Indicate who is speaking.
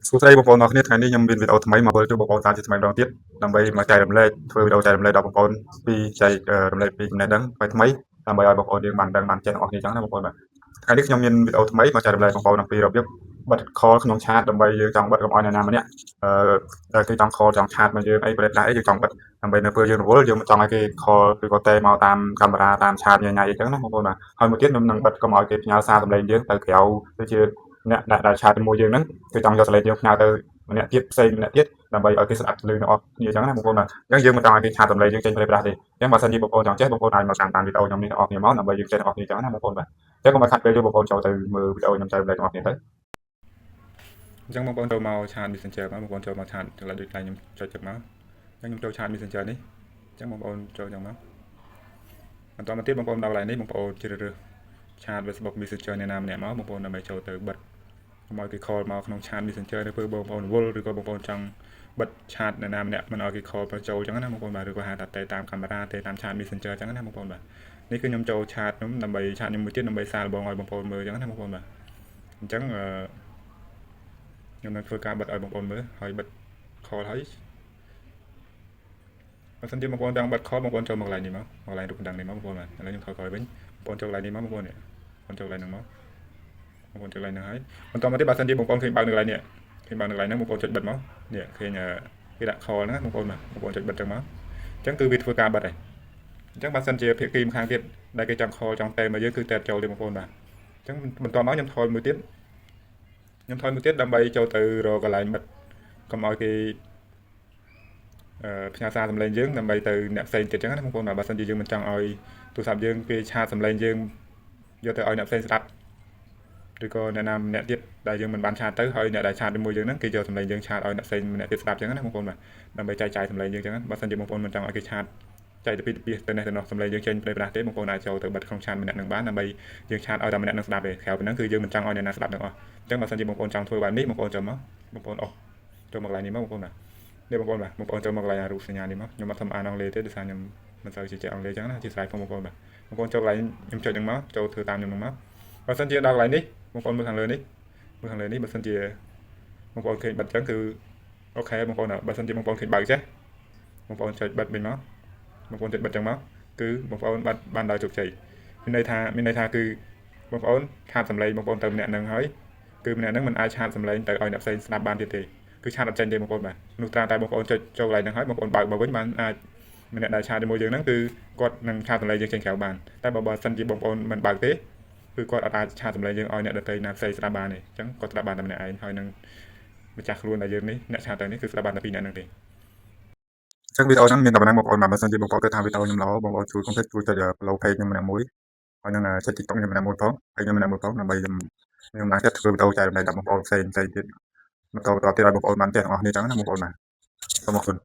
Speaker 1: សួស្តីបងប្អូនអរគ្នាថ្ងៃនេះខ្ញុំមានវីដេអូថ្មីមកមើលជួបបងប្អូនតាមជាថ្មីម្ដងទៀតដើម្បីមកចែករំលែកធ្វើវីដេអូចែករំលែកដល់បងប្អូនពីចែករំលែកពីចំណេះដឹងថ្មីៗដើម្បីឲ្យបងប្អូនយើងបានដឹងបានចេះទាំងអស់គ្នាចឹងណាបងប្អូនបាទថ្ងៃនេះខ្ញុំមានវីដេអូថ្មីមកចែករំលែកបងប្អូនអំពីរបៀបបិទ call ក្នុង chat ដើម្បីយើងចង់បិទកុំឲ្យអ្នកណាម្នាក់គេចង់ call ចង់ chat មកយើងអីប្រេតដែរយើងចង់បិទដើម្បីនៅពេលយើងរវល់យើងមិនចង់ឲ្យគេ call ឬក៏តែមកតាមកាមេរ៉ាតាម chat ញ៉ៃៗអីចឹងណាបងប្អូនបាទហើយមួយទៀតខ្ញុំនឹងបិទកុំឲ្យគេផ្ញើសារសម្លេងយើងទៅក្រៅដូចជាអ្នកដែល chat ជាមួយយើងហ្នឹងគឺចង់យកសម្លេងយើងផ្ញើទៅម្នាក់ទៀតផ្សេងម្នាក់ទៀតដើម្បីឲ្យគេស្ដាប់ឮទាំងអស់គ្នាចឹងណាបងប្អូនបាទអញ្ចឹងយើងមិនចង់ឲ្យគេ chat សម្លេងយើងចេញប្រេះប្រាស់ទេអញ្ចឹងបើសិនជាបងប្អូនចង់ចេះបងប្អូនអាចមកតាមវីដេអូខ្ញុំនេះទាំងអស់គ្នាមកដើម្បីយើងចេះទាំងអស់គ្នាចឹងណាបងប្អូនបាទអញ្ចឹងកុំឲ្យខាត់ពេលយូរបងប្អូនចូលទៅមើលវីដេអូខ្ញុំចែករំលែកទាំងអស់គ្នាទៅអញ្ចឹងបងប្អូនចូលមក chat Messenger មកបងប្អូនចូលមក chat ចុចដូចខ្លាញ់ខ្ញុំចុចទឹកមកអញ្ចឹងខ្ញុំចូល chat Messenger នេះអញ្ចឹងបងប្អូនចូលចឹងមកបន្តមកទៀតបងប្អូនដល់កន្លែងនេះបងប្អូនជ្រើសរើស chat Facebook Messenger អ្នកណាម្នាក់មកបងប្អូនដើម្បីចូលទៅបិទកុំឲ្យគេ call មកក្នុង chat Messenger នៅពេលបងប្អូនវល់ឬក៏បងប្អូនចង់បិទ chat អ្នកណាម្នាក់មិនឲ្យគេ call ទៅចូលចឹងណាបងប្អូនបាទឬក៏ហៅថាតែតាមកាមេរ៉ាតែតាម chat Messenger ចឹងណាបងប្អូនបាទនេះគឺខ្ញុំចូល chat ខ្ញុំដើម្បី chat ខ្ញុំមួយទៀតដើម្បីសារបងឲ្យបងប្អូនមើលចឹងណាបងប្អូនបាទអញ្ចឹងខ្ញុំនឹងធ្វើការបិទឲ្យបងប្អូនមើលហើយបិទ call ហើយបើសិនជាបងប្អូនចង់បិទ call បងប្អូនចូលមកកន្លែងនេះមកកន្លែងរូបកណ្ដឹងនេះមកបងប្អូនបាទឥឡូវខ្ញុំថយក្រោយវិញបងប្អូនចូលកន្លែងនេះមកបងប្អូននេះបងចូលកន្លែងហ្នឹងមកបងប្អូនចូលកន្លែងហ្នឹងហើយបន្តមកទៀតបើសិនជាបងប្អូនឃើញបើកនៅកន្លែងនេះឃើញបើកនៅកន្លែងហ្នឹងបងប្អូនចុចបិទមកនេះឃើញគេដាក់ call ហ្នឹងបងប្អូនបាទបងប្អូនចុចបិទចឹងមកអញ្ចឹងគឺវាធ្វើការបិទហើយអញ្ចឹងបើសិនជាភាគីម្ខាងទៀតដែលគេចង់ call ចង់តែមកយើងគឺតែចូលទេបងប្អូនបាទអញ្ចឹងបន្តមកខ្ញុំថយមួយទៀតដើម្បីចូលទៅរកកន្លែងបិទកុំឲ្យគេផ្ញើសារសម្លេងយើងដើម្បីទៅអ្នកផ្សេងទៀតចឹងណាបងប្អូនបាទបើសិនជាយើងមិនចង់ឲ្យទូរស័ព្ទយើងគេឆាតសម្លេងយើងយកទៅឲ្យអ្នកផ្សេងស្ដាប់ឬក៏អ្នកណាម្នាក់ទៀតដែលយើងមិនបានឆាតទៅហើយអ្នកដែលឆាតជាមួយយើងហ្នឹងគេយកសម្លេងយើងឆាតឲ្យអ្នកផ្សេងម្នាក់ទៀតស្ដាប់ចឹងណាបងប្អូនបាទដើម្បីចែកចាយសម្លេងយើងចឹងបើសិនជាបងប្អូនមិនចង់ឲ្យគេឆាតចែកទៅពីទៅនេះទៅនោះសម្លេងយើងចេញប្រេះប្រាស់ទេបងប្អូនអាចចូលទៅបិទក្នុងឆាតម្នាក់នឹងបានដើម្បីយើងឆាតឲ្យតែម្នាក់នឹងស្ដាប់ទេក្រៅពីហ្នឹងគឺយើងមិនចង់ឲ្យអ្នកណាស្ដាប់ទាំងអស់អញ្ចឹងបើសិនជាបងប្អូនចង់ធ្វើបែបនេះបងប្អូនចូលមកបងប្អូនអស់ចូលមកកន្លែងនេះមកបងប្អូនបាទនេះបងប្អូនបាទបងប្អូនចូលមកកន្លែងរូបសញ្ញានេះមកខ្ញុំអត់ធំអានអង់គ្លេសទេដោយសារខ្ញុំមិនសូវជឿជាក់អង់គ្លេសចឹងណាជាស្រ័យបងប្អូនបាទបងប្អូនចូលកន្លែងខ្ញុំចុចហ្នឹងមកចូលធ្វើតាមខ្ញុំហ្នឹងមកបើសិនជាដល់កន្លែងនេះបងប្អូនមើលខាងលើនេះបើសិនជាបងប្អូនឃើញបិទចឹងគឺអូខេបងប្អូនបើសិនជាបងប្អូនឃើញបើកចេះបងប្អូនចុចបិទវិញមកបងប្អូនចុចបិទចឹងមកគឺបងប្អូនបាត់បានដោយជោគជ័យមានន័យថាគឺបងប្អូនឆាតសម្លេងបងប្អូនទៅម្នាក់ហ្នឹងហើយគឺម្នាក់ហ្នឹងមិនអាចឆាតសម្លេងទៅឲ្យអ្នកផ្សេងស្ដាប់បានទៀតទេគឺឆាតអត់ចេញទេបងប្អូនបាទនោះត្រាតែបងប្អូនចុចចូលកន្លែងហ្នឹងហើយបងប្អូនបើកមកវិញបានអាចម្នាក់ដែលឆាតជាមួយយើងហ្នឹងគឺគាត់នឹងឆាតសម្លេងយើងចេញក្រៅបានតែបើសិនជាបងប្អូនមិនបើកទេគឺគាត់អត់អាចឆាតសម្លេងយើងឲ្យអ្នកដទៃណាផ្សេងស្ដាប់បានទេអញ្ចឹងគាត់ស្ដាប់បានតែម្នាក់ឯងហើយនឹងម្ចាស់ខ្លួនដែលយើងនេះអ្នកឆាតទៅនេះគឺស្ដាប់បានតែពីរអ្នកហ្នឹងទេអញ្ចឹងវីដេអូហ្នឹងមានតែប៉ុណ្ណឹងបងប្អូនបាទបើសិនជាបងប្អូនគិតថាវីដេអូខ្ញុំល្អបងប្អូនជួយកុំភ្លេចជួយចុច follow page ខ្ញុំម្នាក់មួយហើយនឹងចុច TikTok ខ្ញុំម្នាក់មួយផងហើយខ្ញុំម្នាក់មួយផងដើម្បីខ្ញុំឡើងចិត្តធ្វើវីដេអូចែករំលែកដល់បងប្អូនផ្សេងទៀតបន្តទៀតឲ្យបងប្អូនបានចេះទាំងអស់គ្នាចឹងណាបងប្អូនបាទសូមអរគុណ